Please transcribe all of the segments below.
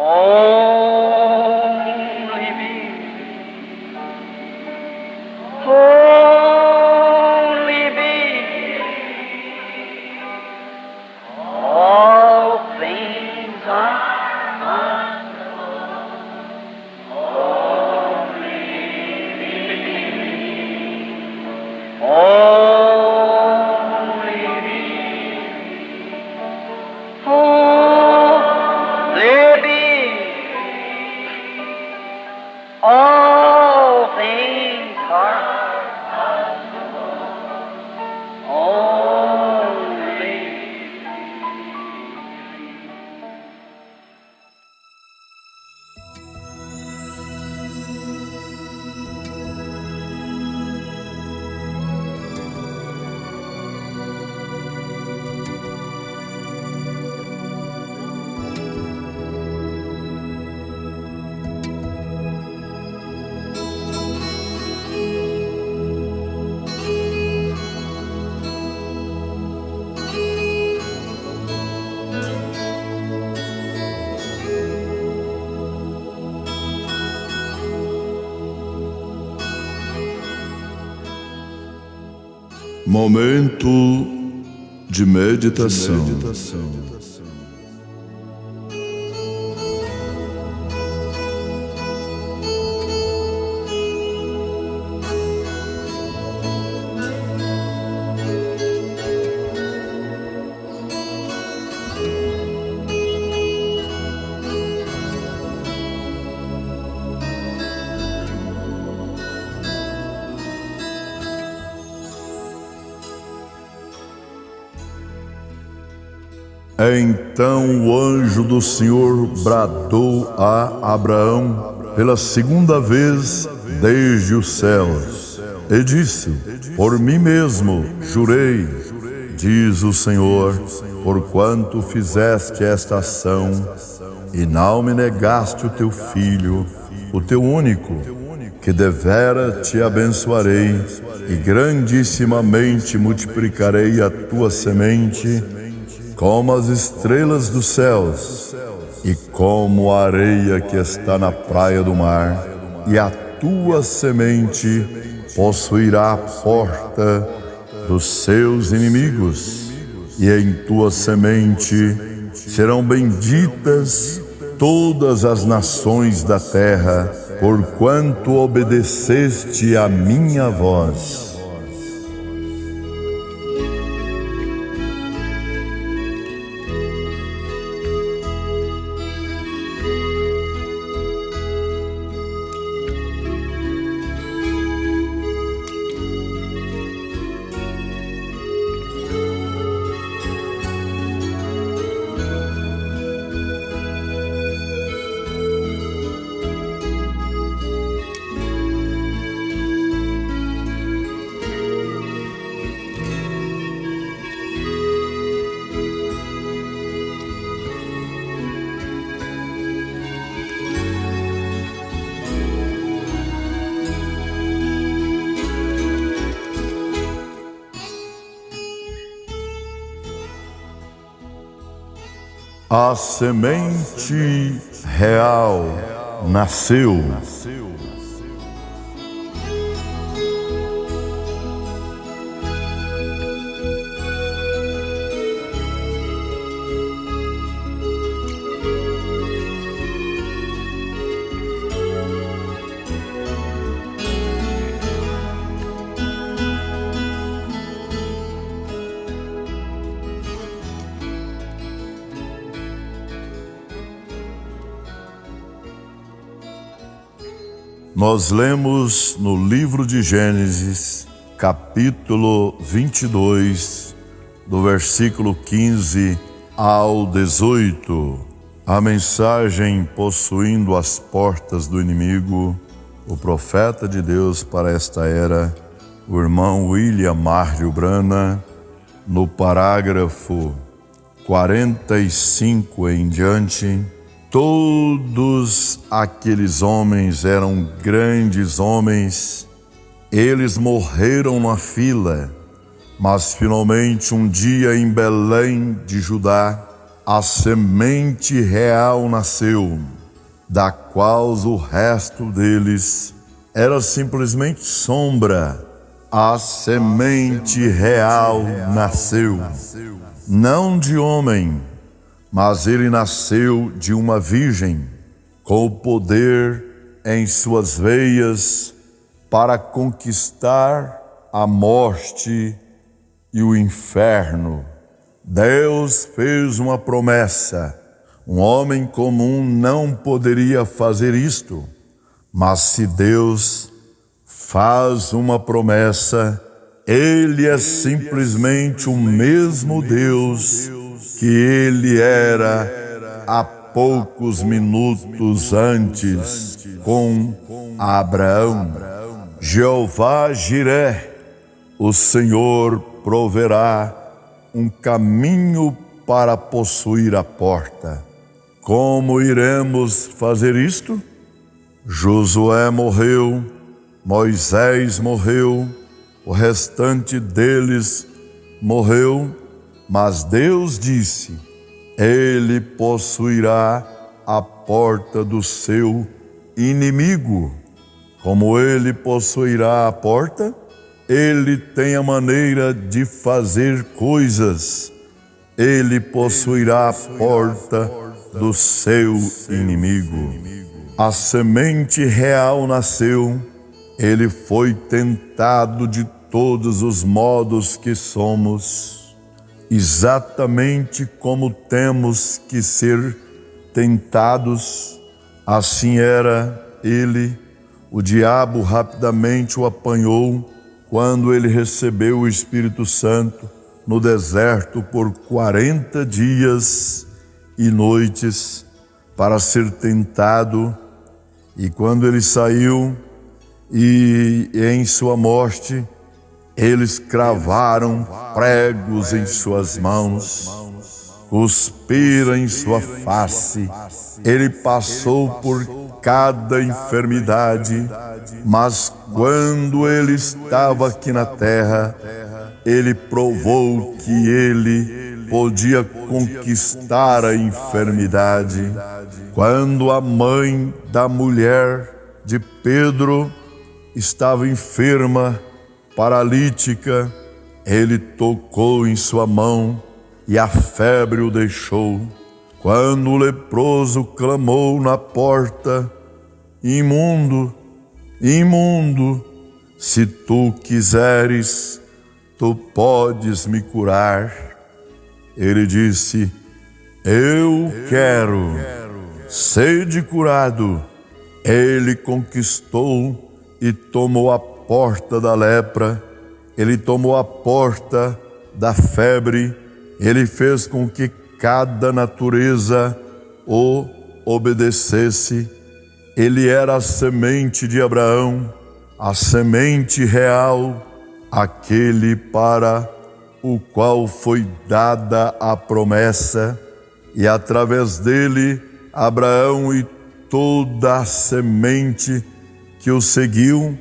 Only me. Only me. All things are all things are only. Momento de meditação. Então o anjo do Senhor bradou a Abraão pela segunda vez desde os céus e disse: Por mim mesmo jurei, diz o Senhor, porquanto fizeste esta ação e não me negaste o teu filho, o teu único, que devera te abençoarei e grandissimamente multiplicarei a tua semente como as estrelas dos céus e como a areia que está na praia do mar, e a tua semente possuirá a porta dos seus inimigos, e em tua semente serão benditas todas as nações da terra, porquanto obedeceste à minha voz. A semente real nasceu. Nós lemos no livro de Gênesis, capítulo 22, do versículo 15 ao 18, a mensagem possuindo as portas do inimigo, o profeta de Deus para esta era, o irmão William Mário Brana, no parágrafo 45 em diante. Todos aqueles homens eram grandes homens, eles morreram na fila, mas finalmente um dia em Belém de Judá, a semente real nasceu, da qual o resto deles era simplesmente sombra. A semente real nasceu, não de homem, mas ele nasceu de uma virgem, com o poder em suas veias para conquistar a morte e o inferno. Deus fez uma promessa. Um homem comum não poderia fazer isto, mas se Deus faz uma promessa, Ele é simplesmente o mesmo Deus que Ele era há poucos minutos antes com Abraão. Jeová Jiré, o Senhor proverá um caminho para possuir a porta. Como iremos fazer isto? Josué morreu, Moisés morreu, o restante deles morreu, mas Deus disse: Ele possuirá a porta do seu inimigo. Como ele possuirá a porta, ele tem a maneira de fazer coisas. Ele possuirá a porta do seu inimigo. A semente real nasceu. Ele foi tentado de todos os modos que somos, exatamente como temos que ser tentados. Assim era ele. O diabo rapidamente o apanhou quando ele recebeu o Espírito Santo no deserto por 40 dias e noites para ser tentado. E quando ele saiu e em sua morte, eles cravaram pregos em suas mãos, cuspiram em sua face. Ele passou por cada enfermidade, mas quando ele estava aqui na terra, ele provou que ele podia conquistar a enfermidade. Quando a mãe da mulher de Pedro estava enferma, paralítica, ele tocou em sua mão e a febre o deixou. Quando o leproso clamou na porta: imundo, imundo, se tu quiseres, tu podes me curar. Ele disse: eu quero, sede curado. Ele conquistou e tomou a porta da lepra, ele tomou a porta da febre, ele fez com que cada natureza o obedecesse. Ele era a semente de Abraão, a semente real, aquele para o qual foi dada a promessa, e através dele, Abraão e toda a semente que o seguiu,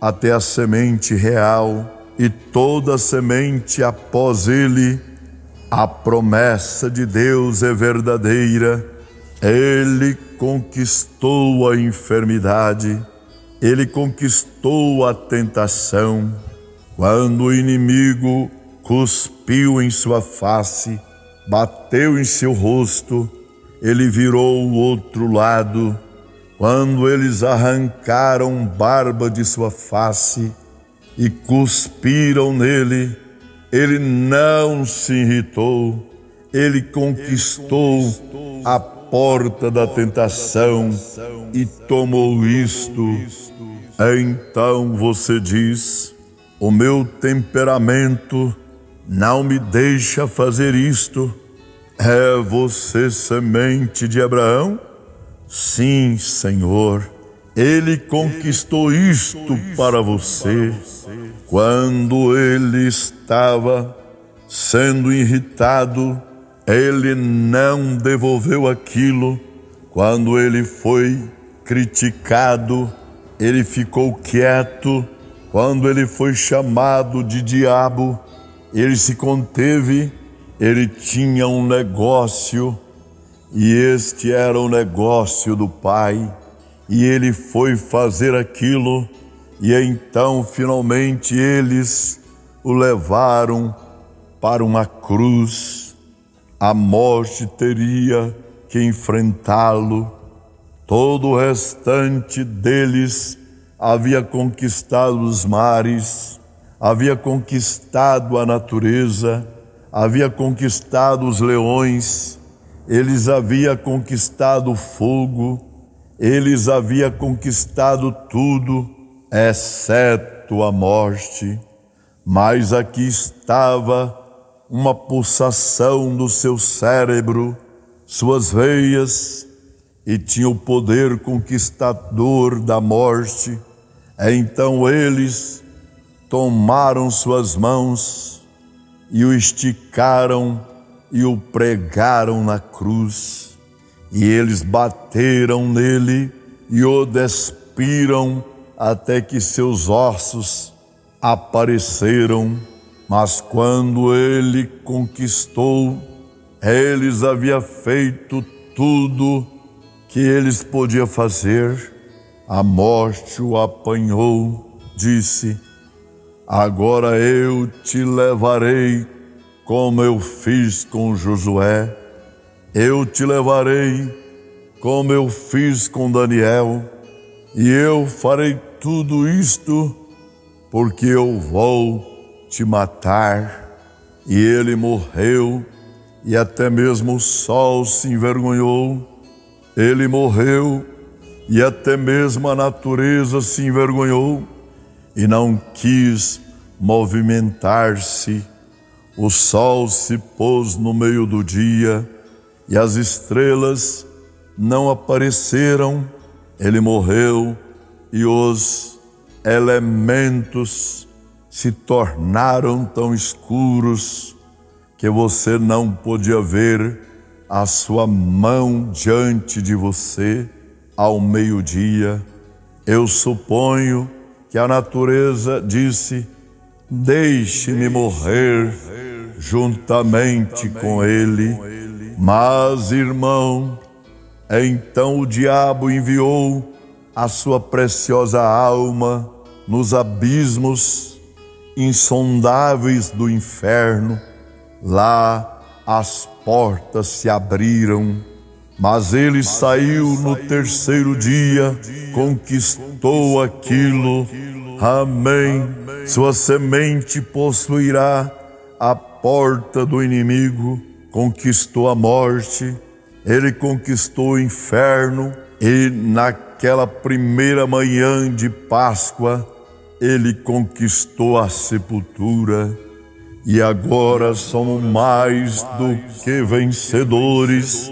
até a semente real, e toda a semente após ele. A promessa de Deus é verdadeira. Ele conquistou a enfermidade, ele conquistou a tentação. Quando o inimigo cuspiu em sua face, bateu em seu rosto, ele virou o outro lado. Quando eles arrancaram barba de sua face e cuspiram nele, ele não se irritou, ele conquistou a porta da tentação e tomou isto. Então você diz: o meu temperamento não me deixa fazer isto. É você semente de Abraão? Sim, Senhor, ele conquistou isto para você. Quando ele estava sendo irritado, ele não devolveu aquilo. Quando ele foi criticado, ele ficou quieto. Quando ele foi chamado de diabo, ele se conteve. ele tinha um negócio, e este era o negócio do Pai, e ele foi fazer aquilo, e então finalmente eles o levaram para uma cruz. A morte teria que enfrentá-lo. Todo o restante deles havia conquistado os mares, havia conquistado a natureza, havia conquistado os leões, eles haviam conquistado o fogo, eles haviam conquistado tudo, exceto a morte. Mas aqui estava uma pulsação do seu cérebro, suas veias, e tinha o poder conquistador da morte. Então eles tomaram suas mãos e o esticaram e o pregaram na cruz. E eles bateram nele e o despiram até que seus ossos apareceram. Mas quando ele conquistou, eles haviam feito tudo que eles podiam fazer. A morte o apanhou, disse: agora eu te levarei como eu fiz com Josué, eu te levarei como eu fiz com Daniel, e eu farei tudo isto porque eu vou te matar. E ele morreu, e até mesmo o sol se envergonhou. Ele morreu, e até mesmo a natureza se envergonhou e não quis movimentar-se. O sol se pôs no meio do dia e as estrelas não apareceram. Ele morreu e os elementos se tornaram tão escuros que você não podia ver a sua mão diante de você ao meio-dia. Eu suponho que a natureza disse: deixe-me morrer juntamente com ele. Mas, irmão, então o diabo enviou a sua preciosa alma nos abismos insondáveis do inferno. Lá as portas se abriram, mas ele saiu no terceiro dia, conquistou aquilo. Amém. Sua semente possuirá a porta do inimigo, conquistou a morte, ele conquistou o inferno, e naquela primeira manhã de Páscoa, ele conquistou a sepultura. E agora somos mais do que vencedores,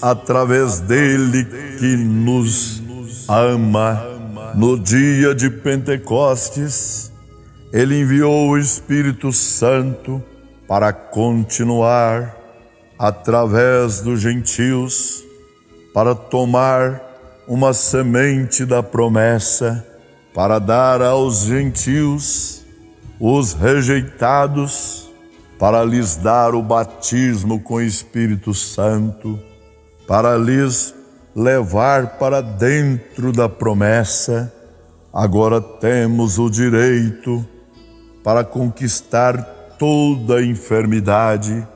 através dele que nos ama. No dia de Pentecostes, ele enviou o Espírito Santo para continuar através dos gentios, para tomar uma semente da promessa, para dar aos gentios, os rejeitados, para lhes dar o batismo com o Espírito Santo, para lhes levar para dentro da promessa. Agora temos o direito para conquistar toda a enfermidade.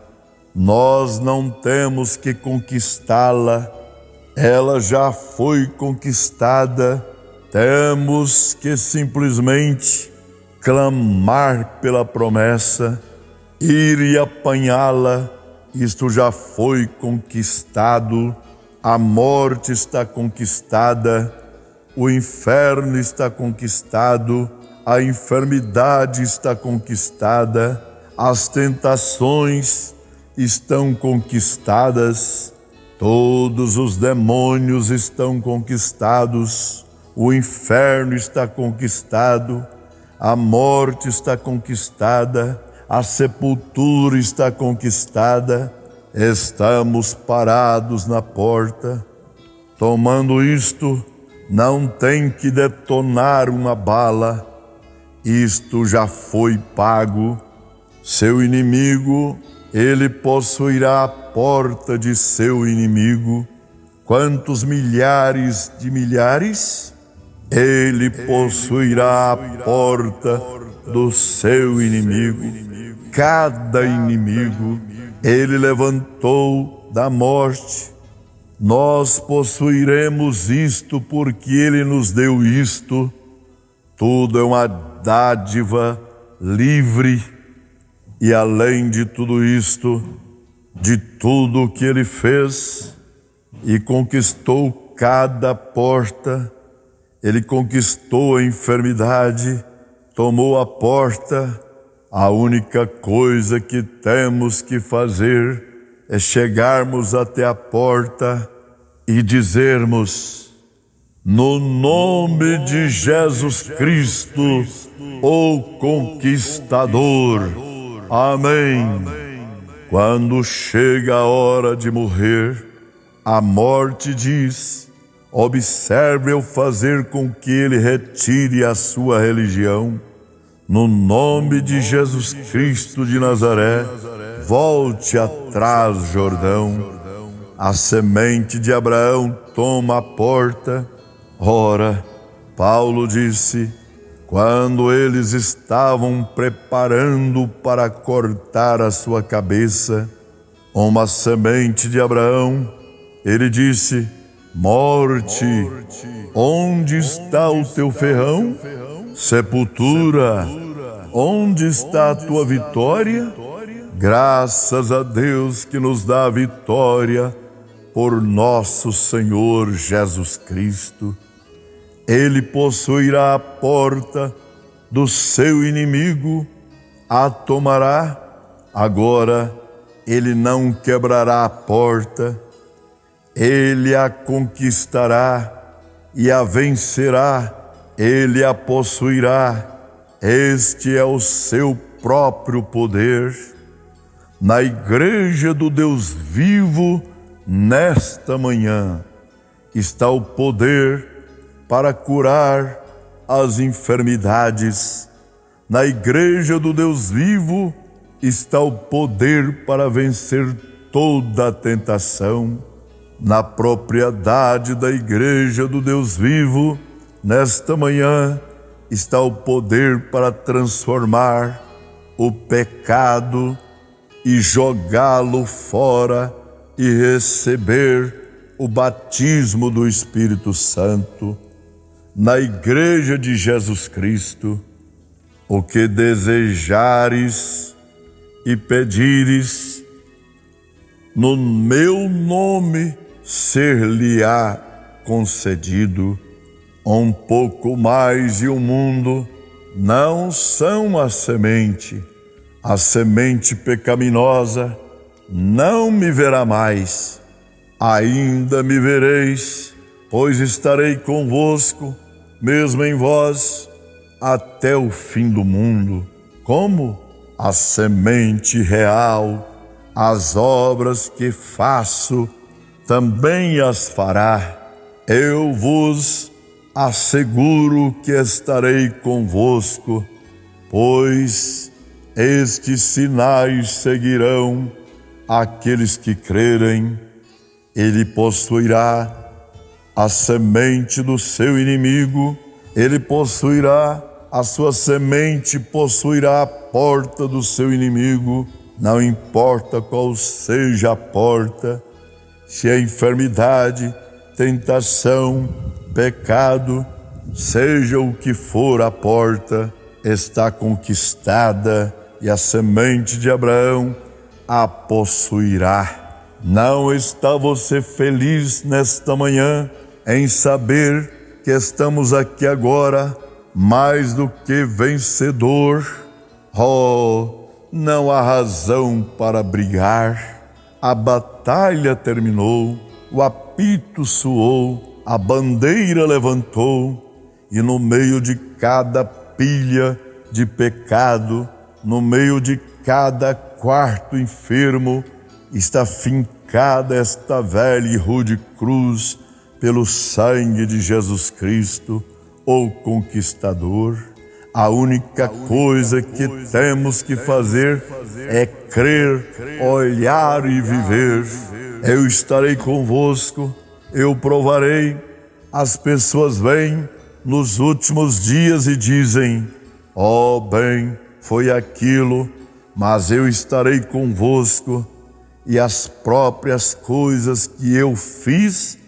Nós não temos que conquistá-la, ela já foi conquistada. Temos que simplesmente clamar pela promessa, ir e apanhá-la. Isto já foi conquistado. A morte está conquistada, o inferno está conquistado, a enfermidade está conquistada, as tentações estão conquistadas, todos os demônios estão conquistados, o inferno está conquistado, a morte está conquistada, a sepultura está conquistada. Estamos parados na porta. Tomando isto, não tem que detonar uma bala. Isto já foi pago. Seu inimigo ele possuirá a porta de seu inimigo. Quantos milhares de milhares? Ele possuirá a porta do seu inimigo. Cada inimigo ele levantou da morte. Nós possuiremos isto porque ele nos deu isto. Tudo é uma dádiva livre. E além de tudo isto, de tudo que ele fez e conquistou cada porta, ele conquistou a enfermidade, tomou a porta. A única coisa que temos que fazer é chegarmos até a porta e dizermos: no nome de Jesus Cristo, o Conquistador. Amém. Quando chega a hora de morrer, a morte diz: observe eu fazer com que ele retire a sua religião. No nome de Jesus Cristo de Nazaré, volte atrás, Jordão. A semente de Abraão toma a porta. Ora, Paulo disse: quando eles estavam preparando para cortar a sua cabeça, uma semente de Abraão, ele disse: morte, onde está o teu ferrão? Sepultura, onde está a tua vitória? Graças a Deus que nos dá a vitória por nosso Senhor Jesus Cristo. Ele possuirá a porta do seu inimigo, a tomará. Agora ele não quebrará a porta, ele a conquistará e a vencerá, ele a possuirá. Este é o seu próprio poder. Na igreja do Deus vivo, nesta manhã, está o poder para curar as enfermidades. Na igreja do Deus vivo está o poder para vencer toda a tentação. Na propriedade da igreja do Deus vivo, nesta manhã, está o poder para transformar o pecado e jogá-lo fora e receber o batismo do Espírito Santo. Na igreja de Jesus Cristo, o que desejares e pedires, no meu nome ser-lhe-á concedido. Um pouco mais e o mundo não são a semente pecaminosa não me verá mais. Ainda me vereis, pois estarei convosco, mesmo em vós, até o fim do mundo. Como? A semente real, as obras que faço, também as fará. Eu vos asseguro que estarei convosco, pois estes sinais seguirão aqueles que crerem. Ele possuirá a semente do seu inimigo, ele possuirá a sua semente, possuirá a porta do seu inimigo, não importa qual seja a porta, se é enfermidade, tentação, pecado, seja o que for a porta, está conquistada e a semente de Abraão a possuirá. Não está você feliz nesta manhã em saber que estamos aqui agora mais do que vencedor? Oh, não há razão para brigar. A batalha terminou, o apito soou, a bandeira levantou, e no meio de cada pilha de pecado, no meio de cada quarto enfermo, está fincada esta velha e rude cruz pelo sangue de Jesus Cristo, o Conquistador. A única coisa que temos que fazer é crer, olhar e viver. Eu estarei convosco, eu provarei. As pessoas vêm nos últimos dias e dizem: ó, bem, foi aquilo, mas eu estarei convosco, e as próprias coisas que eu fiz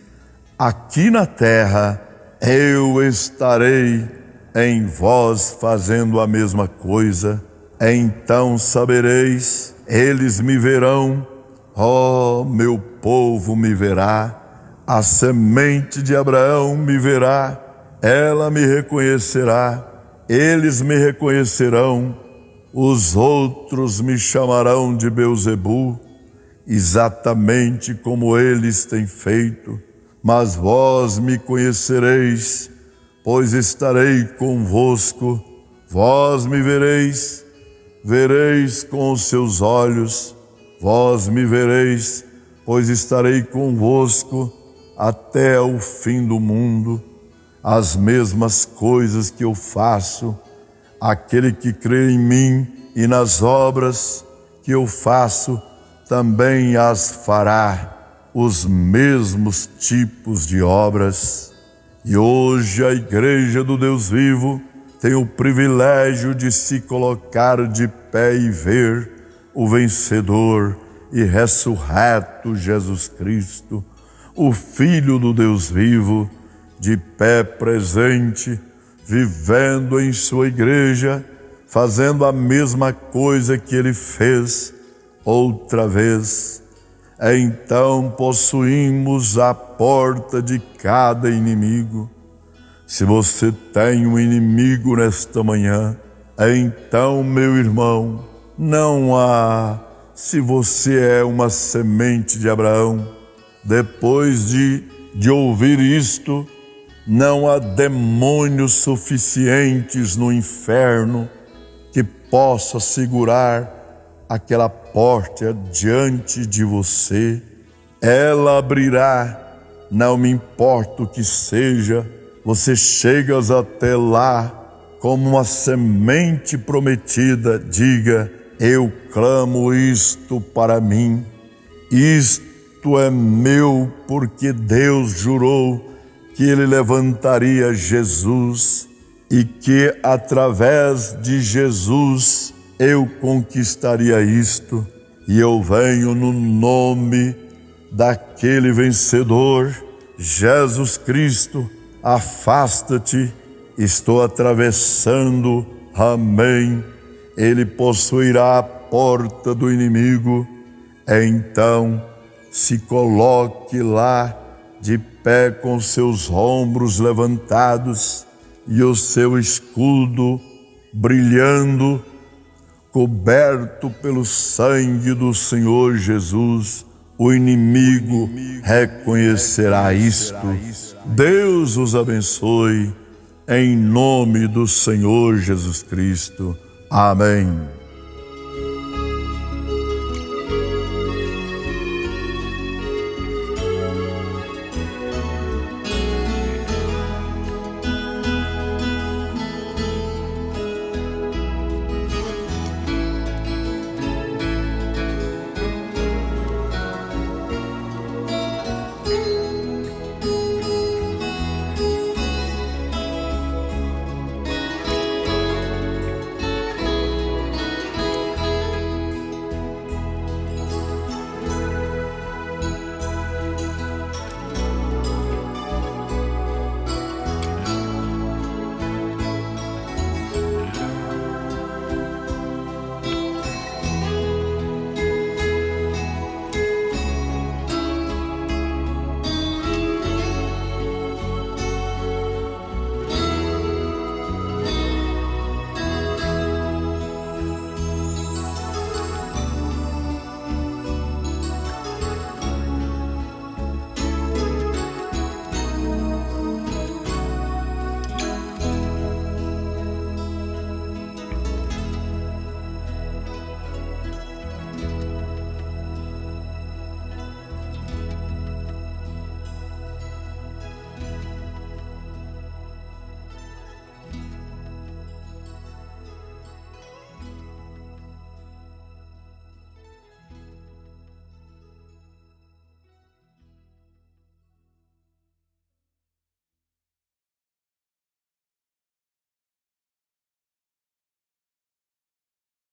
aqui na terra, eu estarei em vós fazendo a mesma coisa. Então sabereis, eles me verão, ó, meu povo me verá, a semente de Abraão me verá, ela me reconhecerá, eles me reconhecerão, os outros me chamarão de Belzebu, exatamente como eles têm feito. Mas vós me conhecereis, pois estarei convosco. Vós me vereis, vereis com os seus olhos. Vós me vereis, pois estarei convosco até o fim do mundo. As mesmas coisas que eu faço, aquele que crê em mim e nas obras que eu faço, também as fará, os mesmos tipos de obras. E hoje a Igreja do Deus Vivo tem o privilégio de se colocar de pé e ver o vencedor e ressurreto Jesus Cristo, o Filho do Deus Vivo, de pé presente, vivendo em sua igreja, fazendo a mesma coisa que ele fez outra vez. Então possuímos a porta de cada inimigo. Se você tem um inimigo nesta manhã, então, meu irmão, não há, se você é uma semente de Abraão, depois de ouvir isto, não há demônios suficientes no inferno que possa segurar aquela porta diante de você. Ela abrirá, não me importa o que seja, você chegas até lá como uma semente prometida. Diga: eu clamo isto para mim, isto é meu, porque Deus jurou que ele levantaria Jesus e que através de Jesus eu conquistaria isto. E eu venho no nome daquele vencedor, Jesus Cristo. Afasta-te, estou atravessando, amém. Ele possuirá a porta do inimigo. Então se coloque lá de pé com seus ombros levantados e o seu escudo brilhando, coberto pelo sangue do Senhor Jesus. O inimigo reconhecerá isto. Deus os abençoe, em nome do Senhor Jesus Cristo. Amém.